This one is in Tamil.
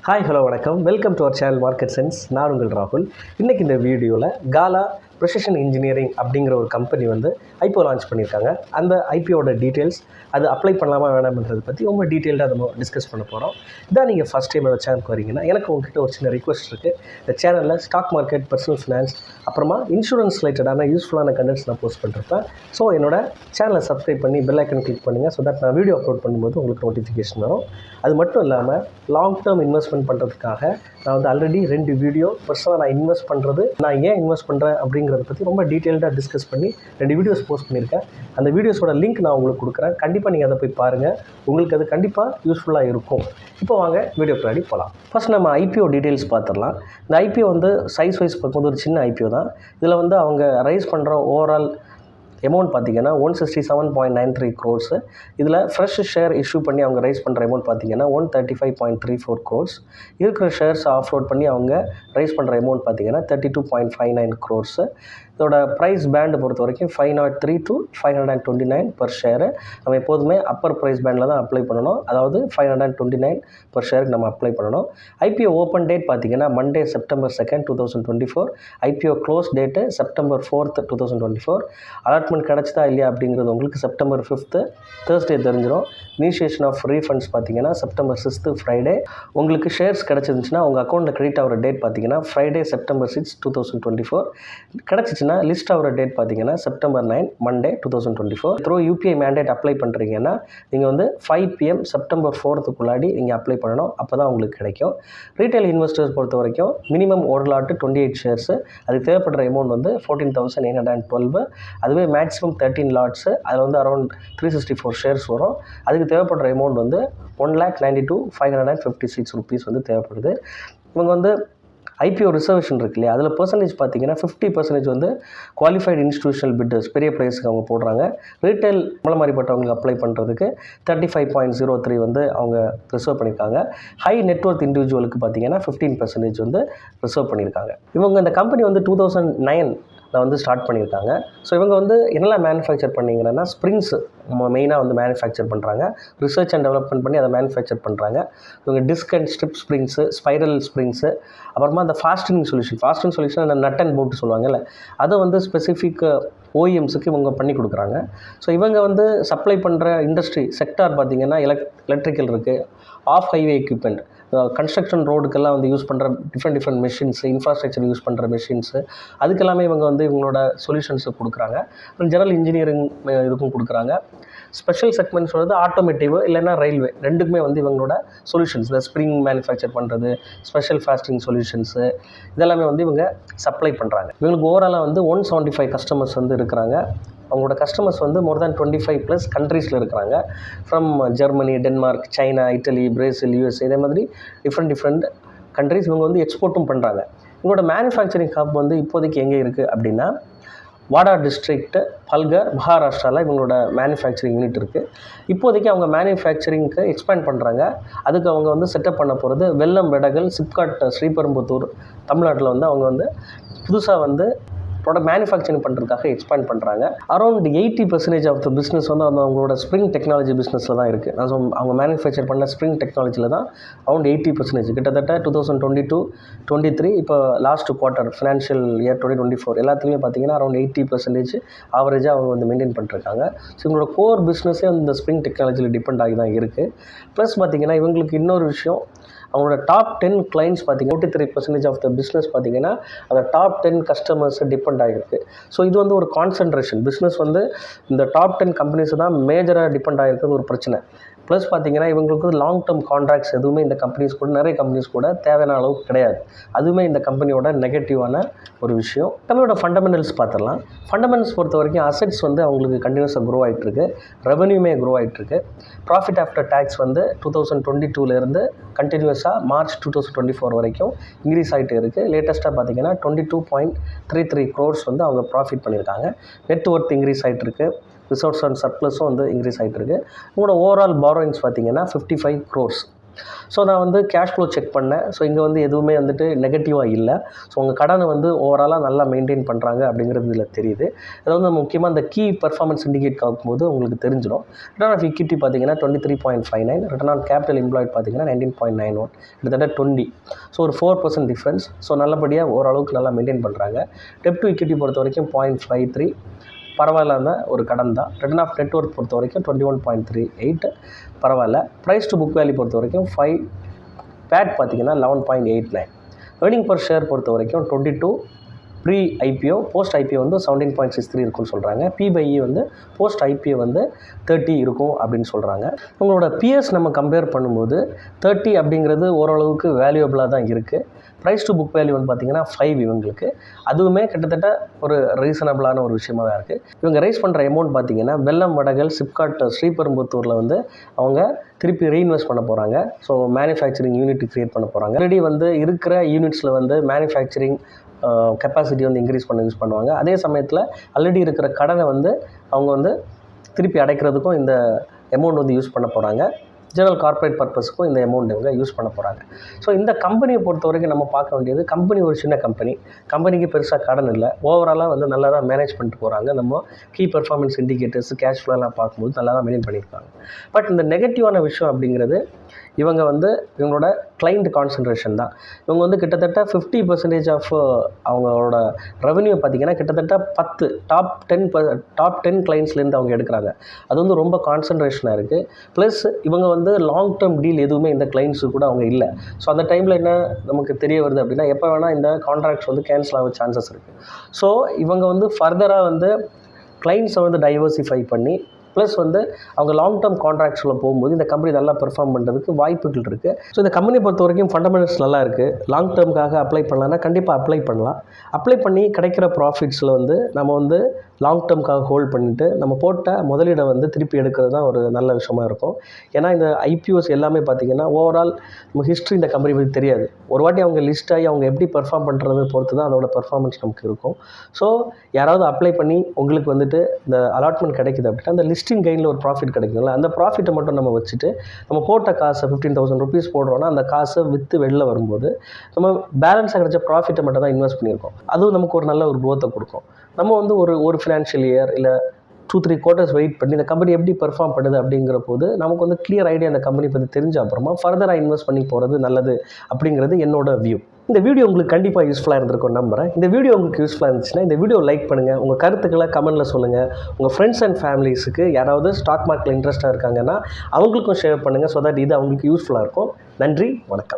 ஹாய் ஹலோ வணக்கம். Welcome to our channel market sense. நான் உங்கள் ராகுல். இன்றைக்கி இந்த வீடியோவில் காலா ப்ரிசிஷன் இன்ஜினியரிங் அப்படிங்கிற ஒரு கம்பெனி வந்து ஐபிஓ லான்ச் பண்ணியிருக்காங்க. அந்த ஐபிஓட டீட்டெயில்ஸ், அது அப்ளை பண்ணலாமா வேணாம்ன்றதை பற்றி ரொம்ப டீட்டெயில்டாக நம்ம டிஸ்கஸ் பண்ண போகிறோம். இதான் நீங்கள் ஃபஸ்ட் டைம் என்னோட சேனலுக்கு வரீங்கன்னா எனக்கு உங்ககிட்ட ஒரு சின்ன ரிக்வெஸ்ட் இருக்குது. இந்த சேனலில் ஸ்டாக் மார்க்கெட், பர்சனல் ஃபினான்ஸ், அப்புறமா இன்சூரன்ஸ் ரிலேட்டடான யூஸ்ஃபுல்லான கண்டென்ட்ஸ் நான் போஸ்ட் பண்ணிருப்பேன். ஸோ என்னோட சேனலை சப்ஸ்கிரைப் பண்ணி பெல் ஐக்கன் கிளிக் பண்ணுங்கள். ஸோ தட் நான் வீடியோ அப்லோட் பண்ணும்போது உங்களுக்கு நோட்டிஃபிகேஷன் வரும். அது மட்டும் இல்லாமல் லாங் டேர்ம் இன்வெஸ்ட்மெண்ட் பண்ணுறதுக்காக நான் வந்து ஆல்ரெடி 2 வீடியோ பர்சனலாக நான் இன்வெஸ்ட் பண்ணுறது, நான் ஏன் இன்வெஸ்ட் பண்ணுறேன் அப்படிங்கிறத பற்றி ரொம்ப டீட்டெயில்டாக டிஸ்கஸ் பண்ணி 2 வீடியோஸ் போஸ்ட் பண்ணியிருக்கேன். அந்த வீடியோஸோட லிங்க் நான் உங்களுக்கு கொடுக்குறேன். கண்டிப்பாக நீங்கள் அதை போய் பாருங்கள். உங்களுக்கு அது கண்டிப்பாக யூஸ்ஃபுல்லாக இருக்கும். இப்போ வாங்க வீடியோ பின்னாடி போகலாம். ஃபஸ்ட் நம்ம ஐபிஓ டீட்டெயில்ஸ் பார்த்துடலாம். இந்த ஐபிஓ வந்து சைஸ் வைஸ் பார்க்கும்போது ஒரு சின்ன ஐபிஓ தான். இதில் வந்து அவங்க ரைஸ் பண்ணுற ஓவரால் அமௌண்ட் பார்த்திங்கன்னா 167.93 crores. இதில் ஃப்ரெஷ் ஷேர் இஷ்யூ பண்ணி அவங்க ரைஸ் பண்ணுற அமௌண்ட் பார்த்திங்கன்னா 135.34 crores. இருக்கிற ஷேர்ஸ் ஆஃப்லோட் பண்ணி அவங்க ரைஸ் பண்ணுற அமௌண்ட் பார்த்திங்கன்னா 32.59 crores. இதோட ப்ரைஸ் பேண்டு பொறுத்த வரைக்கும் 503 to 529 per ஷேரு. நம்ம எப்போதுமே அப்பர் ப்ரைஸ் பேண்டில் தான் அப்ளை பண்ணணும். அதாவது 529 per ஷேருக்கு நம்ம அப்ளை பண்ணணும். ஐபிஓ ஓப்பன் டேட் பார்த்திங்கன்னா Monday September 2nd, 2024. IPO close date September 4th, 2024. Allotment கிடச்சிதா இல்லையா அப்படிங்கிறது உங்களுக்கு September 5th Thursday தெரிஞ்சிடும். இனிஷியேஷன் ஆஃப் ரீஃபண்ட்ஸ் பார்த்திங்கன்னா September 6th Friday. உங்களுக்கு ஷேர்ஸ் கிடச்சிருந்துச்சுன்னா உங்கள் அக்கௌண்ட்டில் கிரெடிட் ஆகிற டேட் பார்த்திங்கன்னா Friday September 6, 2024. கிடச்சிச்சுன்னா லிஸ்ட் ஆகிற டேட் பார்த்திங்கன்னா September 9 Monday 2024. Through UPI mandate apply பண்ணுறீங்கன்னா நீங்கள் வந்து 5 PM September 4th நீங்கள் அப்ளை பண்ணணும். அப்போ தான் உங்களுக்கு கிடைக்கும். ரீட்டைல் இன்வெஸ்டர்ஸ் பொறுத்த வரைக்கும் மினிமம் ஒரு லாட்டு 28 ஷேர்ஸு. அதுக்கு தேவைப்படுற அமௌண்ட் வந்து 14,812. அதுவே மேக்ஸிமம் 13 லாட்ஸு. அதில் வந்து அரௌண்ட் 364 ஷேர்ஸ் வரும். அதுக்கு தேவைப்படுற அமௌண்ட் வந்து 1,92,556 rupees வந்து தேவைப்படுது. இவங்க வந்து ஐபிஓ ரிசர்வேஷன் இருக்கு இல்லையா, அதில் பர்சன்டேஜ் பார்த்திங்கன்னா 50% வந்து குவாலிஃபைடு இன்ஸ்டிடியூஷனல் பிட்டர்ஸ் பெரிய ப்ரைஸுக்கு அவங்க போடுறாங்க. ரீட்டைல் மாதிரிப்பட்டவங்களுக்கு அப்ளை பண்ணுறதுக்கு 35.03 வந்து அவங்க ரிசர்வ் பண்ணியிருக்காங்க. ஹை நெட்வொர்த் இண்டிவிஜுவலுக்கு பார்த்திங்கன்னா 15% வந்து ரிசர்வ் பண்ணியிருக்காங்க. இவங்க இந்த கம்பெனி வந்து 2009 வந்து ஸ்டார்ட் பண்ணியிருக்காங்க. ஸோ இவங்க வந்து என்னெல்லாம் மேனுஃபேக்சர் பண்ணிங்கன்னா ஸ்ப்ரிங்ஸ் மெயினாக வந்து மேனுஃபேக்சர் பண்ணுறாங்க. ரிசர்ச் அண்ட் டெவலப்மெண்ட் பண்ணி அதை மேனுஃபேக்சர் பண்ணுறாங்க. இவங்க disk and strip springs, spiral springs, அப்புறமா அந்த ஃபாஸ்டனிங் சொல்யூஷன் அந்த நட் அண்ட் போல்ட் சொல்லுவாங்கல்ல, அதை வந்து ஸ்பெசிஃபிக் ஓஇஎம்ஸுக்கு இவங்க பண்ணி கொடுக்குறாங்க. ஸோ இவங்க வந்து சப்ளை பண்ணுற இண்டஸ்ட்ரி செக்டார் பார்த்திங்கன்னா எலக்ட்ரிக்கல் இருக்குது, ஆஃப் ஹைவே எக்யூப்மெண்ட், கன்ஸ்ட்ரக்ஷன் ரோடுக்கெல்லாம் வந்து யூஸ் பண்ணுற டிஃப்ரெண்ட் மெஷின்ஸு, இன்ஃப்ராஸ்ட்ரக்சர் யூஸ் பண்ணுற மெஷின்ஸு, அதுக்கெல்லாமே இவங்க வந்து இவங்களோட சொல்யூஷன்ஸை கொடுக்குறாங்க. ஜெனரல் இன்ஜினியரிங் இதுக்கும் கொடுக்குறாங்க. ஸ்பெஷல் செக்மெண்ட்ஸ் வந்து ஆட்டோமேட்டிவ் இல்லைன்னா ரயில்வே, ரெண்டுக்குமே வந்து இவங்களோட சொல்யூஷன்ஸ், இந்த ஸ்ப்ரிங் மேனுஃபேக்சர் பண்ணுறது, ஸ்பெஷல் ஃபாஸ்டிங் சொல்யூஷன்ஸு, இதெல்லாமே வந்து இவங்க சப்ளை பண்ணுறாங்க. இவங்களுக்கு ஓவராலாக வந்து 175 கஸ்டமர்ஸ் வந்து இருக்கிறாங்க. அவங்களோட கஸ்டமர்ஸ் வந்து மோர் தேன் 25+ கண்ட்ரீஸில் இருக்கிறாங்க. From Germany, Denmark, China, Italy, Brazil, USA, இதே மாதிரி டிஃப்ரெண்ட் கண்ட்ரீஸ் இவங்க வந்து எக்ஸ்போர்ட்டும் பண்ணுறாங்க. இவங்களோட மேனுஃபேக்சரிங் ஹப் வந்து இப்போதைக்கு எங்கே இருக்குது அப்படின்னா வாடா டிஸ்ட்ரிக்ட், பல்கர், மகாராஷ்டிராவில் இவங்களோட மேனுஃபேக்சரிங் யூனிட் இருக்குது. இப்போதைக்கு அவங்க மேனுஃபேக்சரிங்க்கு எக்ஸ்பேண்ட் பண்ணுறாங்க. அதுக்கு அவங்க வந்து செட்டப் பண்ண போகிறது வெல்லம், வெடகல், சிப்காட், ஸ்ரீபெரும்புத்தூர், தமிழ்நாட்டில் வந்து அவங்க வந்து புதுசாக வந்து ப்ராடக்ட் மேனுஃபேக்சரிங் பண்ணுறதுக்காக எக்ஸ்பேண்ட் பண்ணுறாங்க. அரௌண்ட் 80% ஆஃப் த பிஸ்னஸ் வந்து அவங்களோட ஸ்ப்ரிங் டெக்னாலஜி பிஸ்னஸில் தான் இருக்குது. நான் அவங்க மேனுஃபேக்சர் பண்ண ஸ்ப்ரிங் டெக்னாலஜியில் தான் அரௌண்ட் 80%, கிட்டத்தட்ட 2022-23 இப்போ லாஸ்ட் குவார்ட்டர் ஃபினான்ஷியல் இயர் 2024 எல்லாத்துலேயுமே பார்த்திங்கன்னா அரௌண்ட் 80% ஆவரேஜாக அவங்க வந்து மெயின்டைன் பண்ணிருக்காங்க. ஸோ இவங்களோட கோர் பிஸ்னஸே வந்து இந்த ஸ்ப்ரிங் டெக்னாலஜியில் டிபெண்ட் ஆகி தான் இருக்குது. ப்ளஸ் பார்த்திங்கன்னா இவங்களுக்கு இன்னொரு விஷயம், அவங்களோட டாப் 10 கிளைண்ட்ஸ் பார்த்திங்கன்னா 43% ஆஃப் த பிஸ்னஸ் பார்த்திங்கன்னா அந்த டாப் 10 கஸ்டமர்ஸ் டிபெண்ட் ஆகிருக்கு. ஸோ இது வந்து ஒரு கான்சன்ட்ரேஷன் பிஸ்னஸ் வந்து இந்த டாப் 10 கம்பெனிஸ் தான் மேஜராக டிபெண்ட் ஆகிருக்கிறது ஒரு பிரச்சனை. ப்ளஸ் பார்த்திங்கன்னா இவங்களுக்கு லாங் டேர்ம் கான்ட்ராக்ட்ஸ் எதுவுமே இந்த கம்பெனிஸ் கூட, நிறைய கம்பெனிஸ் கூட தேவையான அளவுக்கு கிடையாது. அதுவுமே இந்த கம்பெனியோட நெகட்டிவான ஒரு விஷயம். கம்பெனியோட ஃபண்டமெண்டல்ஸ் பார்த்துடலாம். ஃபண்டமெண்டல்ஸ் பொறுத்த வரைக்கும் அசெட்ஸ் வந்து அவங்களுக்கு கண்டினியூஸாக க்ரோ ஆகிட்டுருக்கு, ரெவன்யூமே க்ரோ ஆகிட்டுருக்கு. ப்ராஃபிட் ஆஃப்டர் டேக்ஸ் வந்து 2022 கண்டினியூஸாக March 2024 வரைக்கும் இன்க்ரீஸ் ஆகிட்டு இருக்குது. லேட்டஸ்ட்டாக பார்த்திங்கன்னா 22.33 crores வந்து அவங்க ப்ராஃபிட் பண்ணியிருக்காங்க. நெட் ஒர்த் இன்க்ரீஸ் ஆகிட்டு இருக்குது. ரிசோர்ஸ் அண்ட் சர்ப்ளஸும் வந்து இன்க்ரீஸ் ஆகிட்டு இருக்குது. உங்களோட ஓவரால் பாரோயிங்ஸ் பார்த்திங்கன்னா 55 crores. ஸோ நான் வந்து கேஷ் ஃப்ளோ செக் பண்ணேன். ஸோ இங்கே வந்து எதுவுமே வந்துட்டு நெகட்டிவாக இல்லை. ஸோ உங்கள் கடனை வந்து ஓவராலாக நல்லா மெயின்டைன் பண்ணுறாங்க அப்படிங்கிறது இதில் தெரியுது. அது வந்து முக்கியமாக இந்த கீ பெர்ஃபார்மன்ஸ் இண்டிகேட் பார்க்கும்போது உங்களுக்கு தெரிஞ்சிடும். ரிட்டர்ன் ஆஃப் ஈக்விட்டி பார்த்தீங்கன்னா 23.59, ரிட்டர்ன் ஆன் கேபிட்டல் எம்ப்ளாய்ட் பார்த்தீங்கன்னா 19.91, கிட்டத்தட்ட 20. ஸோ ஒரு 4% டிஃப்ரென்ஸ். ஸோ நல்லபடியாக ஓரளவுக்கு நல்லா மெயின்டைன் பண்ணுறாங்க. டெப்ட் டு ஈக்விட்டி பொறுத்த வரைக்கும் 0.53, பரவாயில்லாத ஒரு கடன் தான். ரிட்டர்ன் ஆஃப் நெட் ஒர்த் பொறுத்த வரைக்கும் 21.38, பரவாயில்ல. ப்ரைஸ் டு புக் வேல்யூ பொறுத்த வரைக்கும் 5, பேட் பார்த்தீங்கன்னா 11.89. ஏர்னிங் பர் ஷேர் பொறுத்த வரைக்கும் 22, ப்ரீ ஐபிஓ, போஸ்ட் ஐபிஓ வந்து 17.63 இருக்குன்னு சொல்கிறாங்க. P/E வந்து போஸ்ட் ஐபிஓ வந்து 30 இருக்கும் அப்படின்னு சொல்கிறாங்க. உங்களோட பிஎஸ் நம்ம கம்பேர் பண்ணும்போது 30 அப்படிங்கிறது ஓரளவுக்கு வேல்யூபிளாக தான் இருக்குது. ப்ரைஸ் டு புக் வேல்யூ வந்து பார்த்திங்கன்னா 5 இவங்களுக்கு. அதுவுமே கிட்டத்தட்ட ஒரு ரீசனபிளான ஒரு விஷயமாக தான் இருக்குது. இவங்க ரைஸ் பண்ணுற அமௌண்ட் பார்த்திங்கன்னா வெள்ளம் வடகல் சிப்காட் ஸ்ரீபெரும்புத்தூரில் வந்து அவங்க திருப்பி ரீஇன்வெஸ்ட் பண்ண போகிறாங்க. ஸோ மேனுஃபேக்சரிங் யூனிட் க்ரியேட் பண்ண போகிறாங்க. ஆல்ரெடி வந்து இருக்கிற யூனிட்ஸில் வந்து மேனுஃபேக்சரிங் கெப்பாசிட்டி வந்து இன்க்ரீஸ் பண்ண யூஸ் பண்ணுவாங்க. அதே சமயத்தில் ஆல்ரெடி இருக்கிற கடனை வந்து அவங்க வந்து திருப்பி அடைக்கிறதுக்கும் இந்த அமௌண்ட் வந்து யூஸ் பண்ண போகிறாங்க. ஜெனரல் கார்ப்பரேட் பர்பஸுக்கும் இந்த அமௌண்ட் இவங்க யூஸ் பண்ண போகிறாங்க. ஸோ இந்த கம்பெனியை பொறுத்த வரைக்கும் நம்ம பார்க்க வேண்டியது, கம்பெனி ஒரு சின்ன கம்பெனி, கம்பெனிக்கு பெருசாக கடன் இல்லை, ஓவராலாக வந்து நல்லா தான் மேனேஜ் பண்ணிட்டு போகிறாங்க. நம்ம கீ பெர்ஃபார்மன்ஸ் இண்டிகேட்டர்ஸ், கேஷ் ஃப்ளோலாம் பார்க்கும்போது நல்லா தான் மெயின்டைன் பண்ணியிருக்காங்க. பட் இந்த நெகட்டிவான விஷயம் அப்படிங்கிறது இவங்க வந்து இவங்களோட கிளைண்ட் கான்சன்ட்ரேஷன் தான். இவங்க வந்து கிட்டத்தட்ட 50% ஆஃப் அவங்களோட ரெவன்யூ பார்த்திங்கன்னா கிட்டத்தட்ட 10 டாப் 10 கிளைண்ட்ஸ்லேருந்து அவங்க எடுக்கிறாங்க. அது வந்து ரொம்ப கான்சன்ட்ரேஷனாக இருக்குது. ப்ளஸ் இவங்க வந்து லாங் டேர்ம் டீல் எதுவுமே இந்த கிளைண்ட்ஸு கூட அவங்க இல்லை. ஸோ அந்த டைமில் என்ன நமக்கு தெரிய வருது அப்படின்னா, எப்போ வேணால் இந்த கான்ட்ராக்ட்ஸ் வந்து கேன்சல் ஆக சான்சஸ் இருக்குது. ஸோ இவங்க வந்து ஃபர்தராக வந்து கிளைண்ட்ஸை வந்து டைவர்சிஃபை பண்ணி ப்ளஸ் வந்து அவங்க லாங் டேர்ம் கான்ட்ராக்ட்ஸில் போகும்போது இந்த கம்பெனி நல்லா பெர்ஃபார்ம் பண்ணுறதுக்கு வாய்ப்புகள் இருக்குது. ஸோ இந்த கம்பெனியை பொறுத்த வரைக்கும் ஃபண்டமெண்டல்ஸ் நல்லா இருக்குது. லாங் டேர்முக்காக அப்ளை பண்ணலான்னா கண்டிப்பாக அப்ளை பண்ணலாம். அப்ளை பண்ணி கிடைக்கிற ப்ராஃபிட்ஸில் வந்து நம்ம வந்து லாங் டேர்முக்காக ஹோல்ட் பண்ணிவிட்டு நம்ம போட்ட முதலீடை வந்து திருப்பி எடுக்கிறது தான் ஒரு நல்ல விஷயமா இருக்கும். ஏன்னா இந்த ஐபிஓஸ் எல்லாமே பார்த்திங்கன்னா ஓவரால் நம்ம ஹிஸ்ட்ரி இந்த கம்பெனி பற்றி தெரியாது. ஒரு வாட்டி அவங்க லிஸ்ட் ஆகி அவங்க எப்படி பெர்ஃபார்ம் பண்ணுறது பொறுத்து தான் அதோட பெர்ஃபார்மன்ஸ் நமக்கு இருக்கும். ஸோ யாராவது அப்ளை பண்ணி உங்களுக்கு வந்துட்டு இந்த அலாட்மெண்ட் கிடைக்குது அப்படின்னா அந்த லிஸ்டிங் கெயினில் ஒரு ப்ராஃபிட் கிடைக்குங்களா, அந்த ப்ராஃபிட்டை மட்டும் நம்ம வச்சுட்டு நம்ம போட்ட காசை 15,000 ருபீஸ் போடுறோன்னா அந்த காசை விற்று வெளில வரும்போது நம்ம பேலன்ஸாக கிடைச்ச ப்ராஃபிட்டை மட்டும் தான் இன்வெஸ்ட் பண்ணியிருக்கோம். அதுவும் நமக்கு ஒரு நல்ல ஒரு க்ரோத்தை கொடுக்கும். நம்ம வந்து ஒரு ஃபினான்ஷியல் இயர் இல்லை 2-3 குவார்ட்டர்ஸ் வெயிட் பண்ணி இந்த கம்பெனி எப்படி பெர்ஃபார்ம் பண்ணுது அப்படிங்கிற போது நமக்கு வந்து கிளியர் ஐடியா அந்த கம்பெனி பற்றி தெரிஞ்ச அப்புறமா ஃபர்தராக இன்வெஸ்ட் பண்ணி போகிறது நல்லது அப்படிங்கிறது என்னோட வியூ. இந்த வீடியோ உங்களுக்கு கண்டிப்பாக யூஸ்ஃபுல்லாக இருந்திருக்கும் நம்புகிறேன். இந்த வீடியோ உங்களுக்கு யூஸ்ஃபுல்லாக இருந்துச்சுன்னா இந்த வீடியோ லைக் பண்ணுங்கள், உங்கள் கருத்துக்களை கமெண்ட்டில் சொல்லுங்கள். உங்கள் ஃப்ரெண்ட்ஸ் அண்ட் ஃபேமிலிஸுக்கு யாராவது ஸ்டாக் மார்க்கெட்டில் இன்ட்ரெஸ்ட்டாக இருக்காங்கன்னா அவங்களுக்கும் ஷேர் பண்ணுங்கள். ஸோ தட் இது அவங்களுக்கு யூஸ்ஃபுல்லாக இருக்கும். நன்றி, வணக்கம்.